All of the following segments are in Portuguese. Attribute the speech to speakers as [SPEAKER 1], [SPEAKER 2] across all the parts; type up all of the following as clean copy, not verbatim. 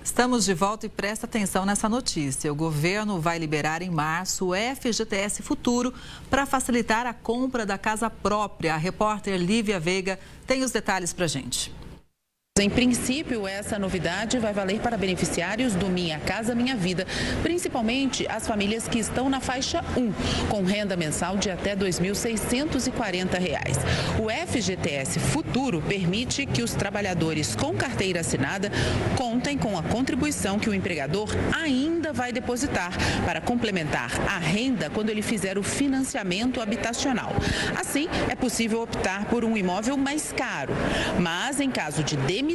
[SPEAKER 1] Estamos de volta e presta atenção nessa notícia. O governo vai liberar em março o FGTS Futuro para facilitar a compra da casa própria. A repórter Lívia Veiga tem os detalhes para a gente.
[SPEAKER 2] Em princípio, essa novidade vai valer para beneficiários do Minha Casa Minha Vida, principalmente as famílias que estão na faixa 1, com renda mensal de até R$ 2.640. O FGTS Futuro permite que os trabalhadores com carteira assinada contem com a contribuição que o empregador ainda vai depositar para complementar a renda quando ele fizer o financiamento habitacional. Assim, é possível optar por um imóvel mais caro, mas em caso de demissão,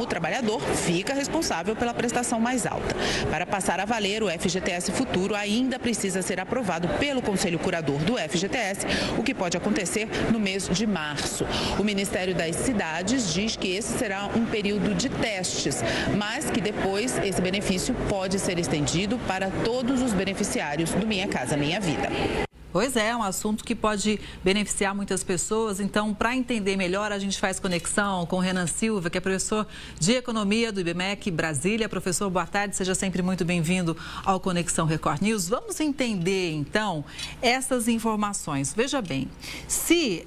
[SPEAKER 2] o trabalhador fica responsável pela prestação mais alta. Para passar a valer, o FGTS Futuro ainda precisa ser aprovado pelo Conselho Curador do FGTS, o que pode acontecer no mês de março. O Ministério das Cidades diz que esse será um período de testes, mas que depois esse benefício pode ser estendido para todos os beneficiários do Minha Casa Minha Vida.
[SPEAKER 1] Pois é, um assunto que pode beneficiar muitas pessoas. Então, para entender melhor, a gente faz conexão com o Renan Silva, que é professor de Economia do IBMEC Brasília. Professor, boa tarde, seja sempre muito bem-vindo ao Conexão Record News. Vamos entender, então, essas informações. Veja bem, se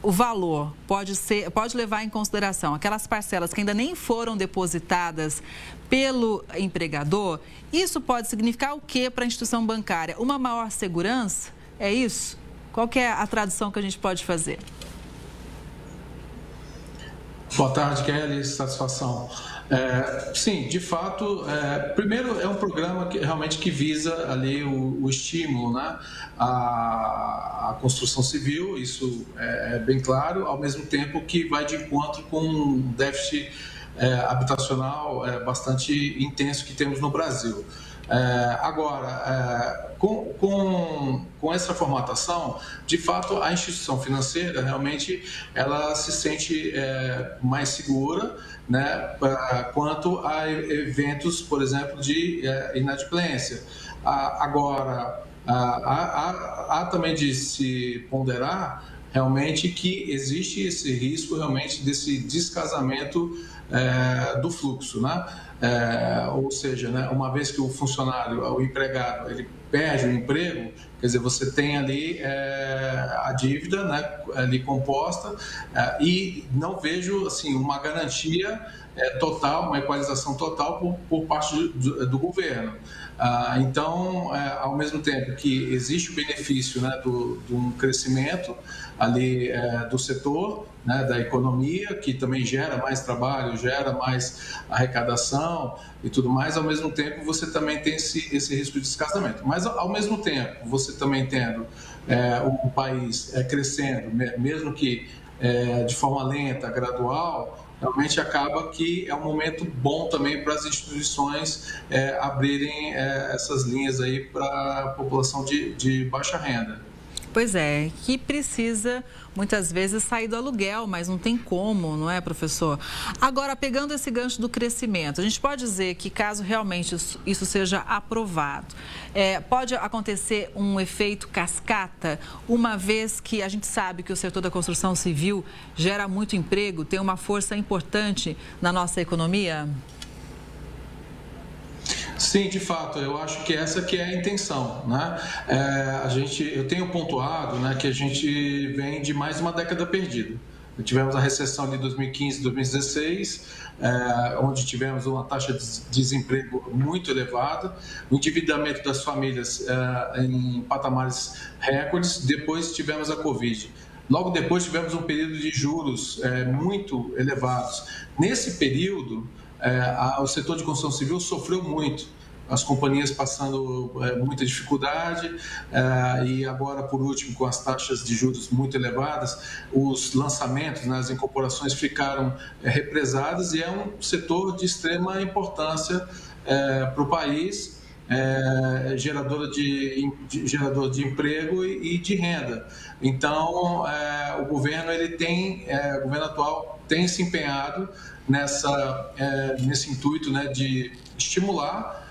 [SPEAKER 1] o valor pode levar em consideração aquelas parcelas que ainda nem foram depositadas pelo empregador, isso pode significar o quê para a instituição bancária? Uma maior segurança? É isso? Qual que é a tradução que a gente pode fazer?
[SPEAKER 3] Boa tarde, Kelly. Satisfação. Sim, de fato, primeiro é um programa que realmente que visa ali o estímulo, né, a construção civil, isso é bem claro, ao mesmo tempo que vai de encontro com um déficit habitacional bastante intenso que temos no Brasil. Agora, com essa formatação, de fato, a instituição financeira realmente ela se sente mais segura, né, quanto a eventos, por exemplo, de inadimplência. Agora, há também de se ponderar realmente que existe esse risco realmente desse descasamento do fluxo, né? Ou seja, né, uma vez que o funcionário, o empregado, ele perde o emprego, quer dizer, você tem ali a dívida, né, ali composta, e não vejo assim uma garantia total, uma equalização total por parte do governo. Então, ao mesmo tempo que existe o benefício, né, de um crescimento ali do setor, né, da economia, que também gera mais trabalho, gera mais arrecadação e tudo mais, ao mesmo tempo você também tem esse risco de descasamento. Mas, ao mesmo tempo, você também tendo o país crescendo, mesmo que de forma lenta, gradual, realmente acaba que é um momento bom também para as instituições abrirem essas linhas aí para a população de baixa renda.
[SPEAKER 1] Pois é, que precisa muitas vezes sair do aluguel, mas não tem como, não é, professor? Agora, pegando esse gancho do crescimento, a gente pode dizer que caso realmente isso seja aprovado, pode acontecer um efeito cascata, uma vez que a gente sabe que o setor da construção civil gera muito emprego, tem uma força importante na nossa economia?
[SPEAKER 3] Sim, de fato, eu acho que essa que é a intenção, né? Eu tenho pontuado, né, que a gente vem de mais uma década perdida. Tivemos a recessão de 2015, 2016, onde tivemos uma taxa de desemprego muito elevada, o endividamento das famílias em patamares recordes, depois tivemos a Covid. Logo depois tivemos um período de juros muito elevados. Nesse período, o setor de construção civil sofreu muito, as companhias passando muita dificuldade e agora, por último, com as taxas de juros muito elevadas, os lançamentos, né, as incorporações ficaram represadas e é um setor de extrema importância para o país, gerador de emprego e de renda. Então, o governo atual tem se empenhado nesse intuito, né, de estimular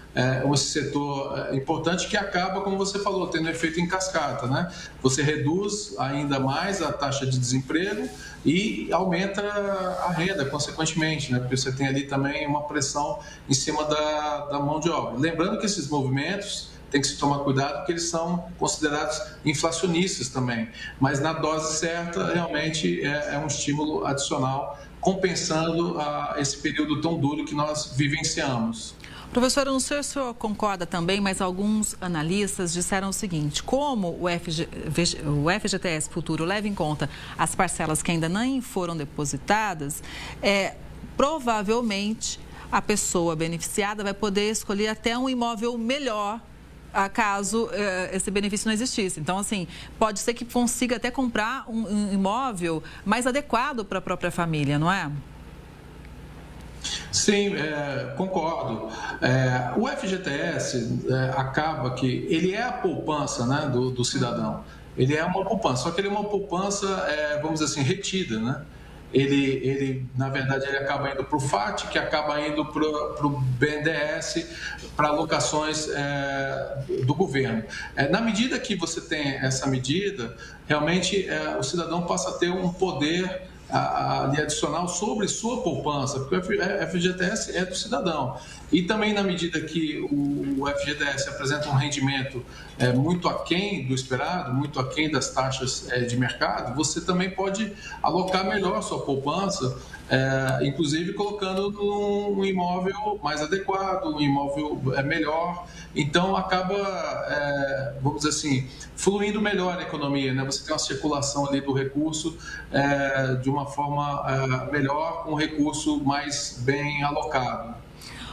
[SPEAKER 3] esse setor importante que acaba, como você falou, tendo efeito em cascata, né? Você reduz ainda mais a taxa de desemprego e aumenta a renda, consequentemente, né? Porque você tem ali também uma pressão em cima da mão de obra. Lembrando que esses movimentos tem que se tomar cuidado porque eles são considerados inflacionistas também, mas na dose certa realmente é um estímulo adicional, compensando esse período tão duro que nós vivenciamos.
[SPEAKER 1] Professor, eu não sei se o senhor concorda também, mas alguns analistas disseram o seguinte: como o FGTS Futuro leva em conta as parcelas que ainda nem foram depositadas, provavelmente a pessoa beneficiada vai poder escolher até um imóvel melhor caso esse benefício não existisse. Então, assim, pode ser que consiga até comprar um imóvel mais adequado para a própria família, não é?
[SPEAKER 3] Sim, concordo. O FGTS acaba que ele é a poupança, né, do cidadão. Ele é uma poupança, só que ele é uma poupança, vamos dizer assim, retida, né? Ele, na verdade, ele acaba indo para o FAT, que acaba indo para o BNDES, para alocações do governo. Na medida que você tem essa medida, realmente o cidadão passa a ter um poder ali adicional sobre sua poupança, porque o FGTS é do cidadão. E também na medida que o FGTS apresenta um rendimento muito aquém do esperado, muito aquém das taxas de mercado, você também pode alocar melhor a sua poupança, inclusive colocando num imóvel mais adequado, um imóvel melhor. Então acaba, vamos dizer assim, fluindo melhor a economia, né? Você tem uma circulação ali do recurso de uma forma melhor, com um recurso mais bem alocado.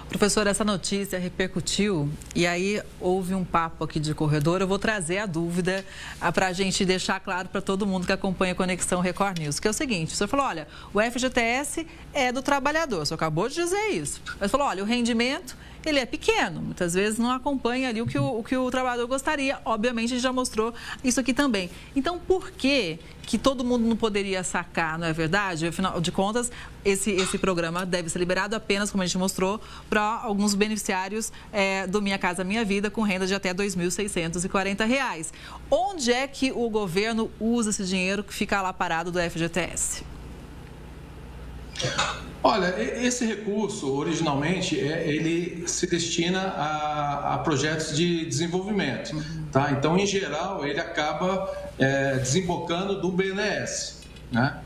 [SPEAKER 1] Professor, essa notícia repercutiu e aí houve um papo aqui de corredor. Eu vou trazer a dúvida para a gente deixar claro para todo mundo que acompanha a Conexão Record News, que é o seguinte: o senhor falou, olha, o FGTS é do trabalhador, o senhor acabou de dizer isso. Mas falou, olha, o rendimento, ele é pequeno, muitas vezes não acompanha ali o que o trabalhador gostaria. Obviamente, a gente já mostrou isso aqui também. Então, por que todo mundo não poderia sacar, não é verdade? Afinal de contas, esse programa deve ser liberado apenas, como a gente mostrou, para alguns beneficiários do Minha Casa Minha Vida, com renda de até R$ 2.640. Onde é que o governo usa esse dinheiro que fica lá parado do FGTS?
[SPEAKER 3] Olha, esse recurso, originalmente, ele se destina a projetos de desenvolvimento, tá? Então, em geral, ele acaba desembocando do BNDES, né?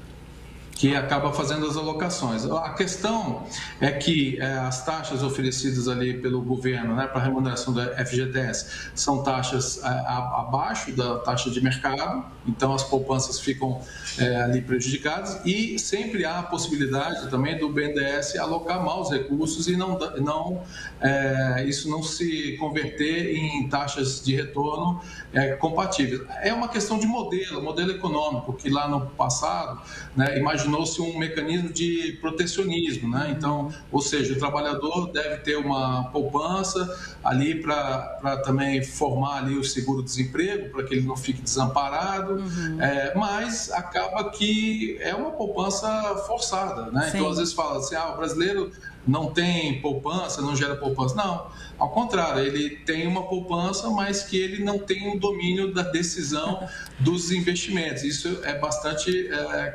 [SPEAKER 3] Que acaba fazendo as alocações. A questão é que as taxas oferecidas ali pelo governo, né, para a remuneração do FGTS são taxas abaixo da taxa de mercado, então as poupanças ficam ali prejudicadas e sempre há a possibilidade também do BNDES alocar maus recursos e isso não se converter em taxas de retorno compatíveis. É uma questão de modelo econômico, que lá no passado, né, imaginou-se um mecanismo de protecionismo, né? Então, ou seja, o trabalhador deve ter uma poupança ali para também formar ali o seguro-desemprego, para que ele não fique desamparado, mas acaba que é uma poupança forçada, né? Sim. Então, às vezes fala assim, o brasileiro não tem poupança, não gera poupança. Não, ao contrário, ele tem uma poupança, mas que ele não tem o domínio da decisão dos investimentos. Isso é bastante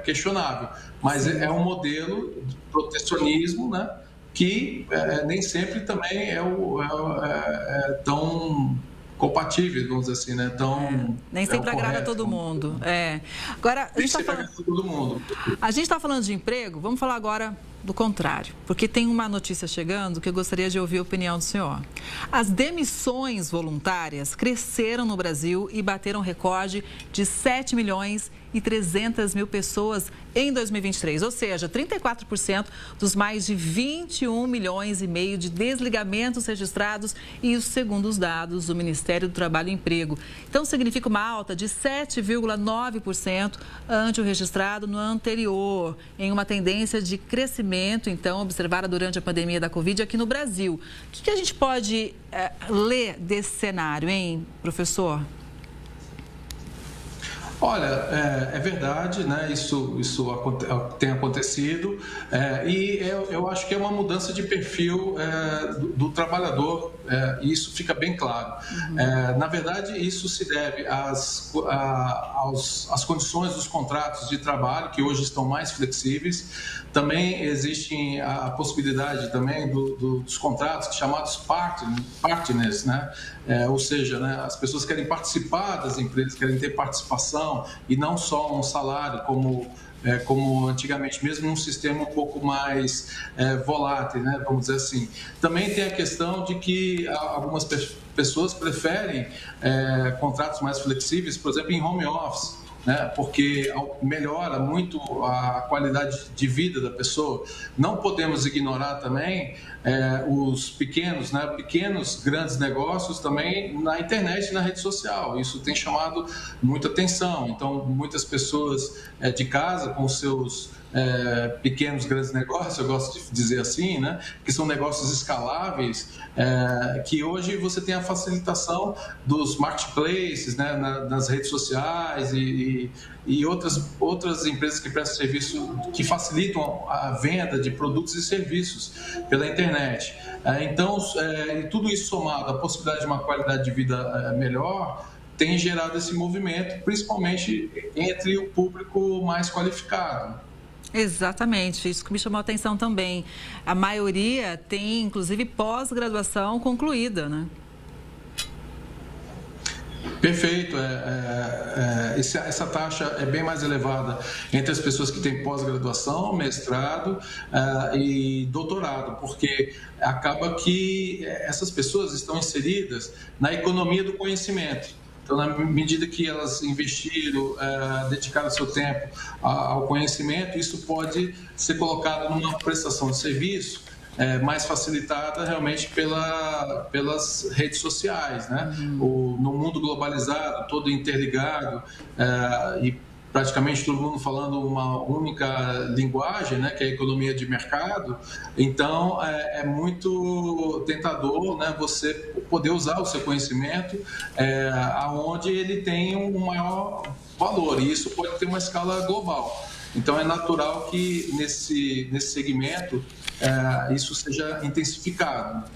[SPEAKER 3] questionável, mas é um modelo de protecionismo, né, que nem sempre também é tão compatível, vamos dizer assim, né?
[SPEAKER 1] Nem sempre agrada todo mundo. Agora, a gente está falando de emprego, vamos falar agora do contrário, porque tem uma notícia chegando que eu gostaria de ouvir a opinião do senhor. As demissões voluntárias cresceram no Brasil e bateram recorde de 7.300.000 pessoas em 2023, ou seja, 34% dos mais de 21 milhões e meio de desligamentos registrados, isso segundo os dados do Ministério do Trabalho e Emprego. Então, significa uma alta de 7,9% ante o registrado no anterior, em uma tendência de crescimento, então, observada durante a pandemia da Covid aqui no Brasil. O que a gente pode ler desse cenário, hein, professor?
[SPEAKER 3] Olha, é verdade, né? Isso tem acontecido e eu acho que é uma mudança de perfil do trabalhador e isso fica bem claro. Na verdade, isso se deve às condições dos contratos de trabalho, que hoje estão mais flexíveis. Também existe a possibilidade também dos contratos chamados partners, né? Ou seja, né, as pessoas querem participar das empresas, querem ter participação e não só um salário como antigamente, mesmo num sistema um pouco mais volátil, né, vamos dizer assim. Também tem a questão de que algumas pessoas preferem contratos mais flexíveis, por exemplo, em home office, né, porque melhora muito a qualidade de vida da pessoa. Não podemos ignorar também os pequenos, grandes negócios também na internet e na rede social. Isso tem chamado muita atenção. Então, muitas pessoas de casa com seus pequenos, grandes negócios, eu gosto de dizer assim, né, que são negócios escaláveis, que hoje você tem a facilitação dos marketplaces, né, nas redes sociais e outras empresas que prestam serviço, que facilitam a venda de produtos e serviços pela internet. Então, tudo isso somado à possibilidade de uma qualidade de vida melhor, tem gerado esse movimento, principalmente entre o público mais qualificado.
[SPEAKER 1] Exatamente, isso que me chamou a atenção também. A maioria tem, inclusive, pós-graduação concluída, né?
[SPEAKER 3] Perfeito. Essa taxa é bem mais elevada entre as pessoas que têm pós-graduação, mestrado e doutorado, porque acaba que essas pessoas estão inseridas na economia do conhecimento. Então, na medida que elas investiram, dedicaram seu tempo ao conhecimento, isso pode ser colocado numa prestação de serviço mais facilitada realmente pelas redes sociais, né? No mundo globalizado, todo interligado e praticamente todo mundo falando uma única linguagem, né, que é a economia de mercado. Então, é muito tentador, né, você poder usar o seu conhecimento aonde ele tem um maior valor, e isso pode ter uma escala global. Então, é natural que nesse segmento isso seja intensificado.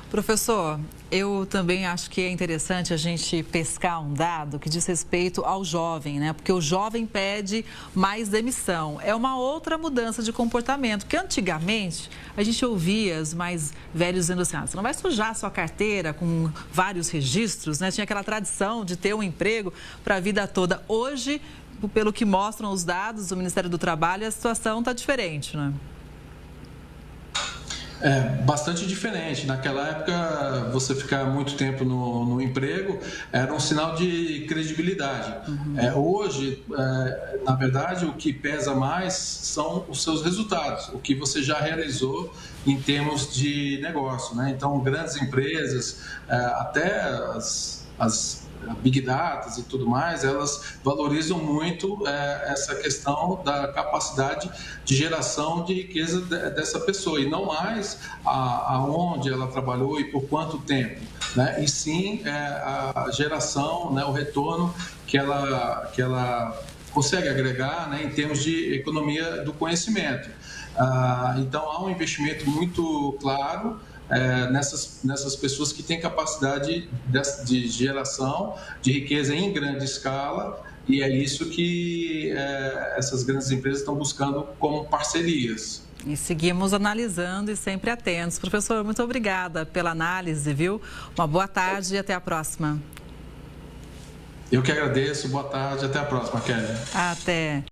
[SPEAKER 1] Professor, eu também acho que é interessante a gente pescar um dado que diz respeito ao jovem, né? Porque o jovem pede mais demissão. É uma outra mudança de comportamento, porque antigamente a gente ouvia os mais velhos dizendo assim, você não vai sujar sua carteira com vários registros, né? Tinha aquela tradição de ter um emprego para a vida toda. Hoje, pelo que mostram os dados do Ministério do Trabalho, a situação está diferente, né?
[SPEAKER 3] Bastante diferente. Naquela época, você ficar muito tempo no emprego era um sinal de credibilidade. Hoje, na verdade, o que pesa mais são os seus resultados, o que você já realizou em termos de negócio, né? Então, grandes empresas, até as Big Data e tudo mais, elas valorizam muito essa questão da capacidade de geração de riqueza dessa pessoa, e não mais aonde ela trabalhou e por quanto tempo, né? E sim a geração, né, o retorno que ela consegue agregar, né, em termos de economia do conhecimento. Então, há um investimento muito claro nessas pessoas que têm capacidade de geração de riqueza em grande escala, e é isso que essas grandes empresas estão buscando como parcerias.
[SPEAKER 1] E seguimos analisando e sempre atentos. Professor, muito obrigada pela análise, viu? Uma boa tarde e até a próxima.
[SPEAKER 3] Eu que agradeço, boa tarde, até a próxima, Kelly.
[SPEAKER 1] Até.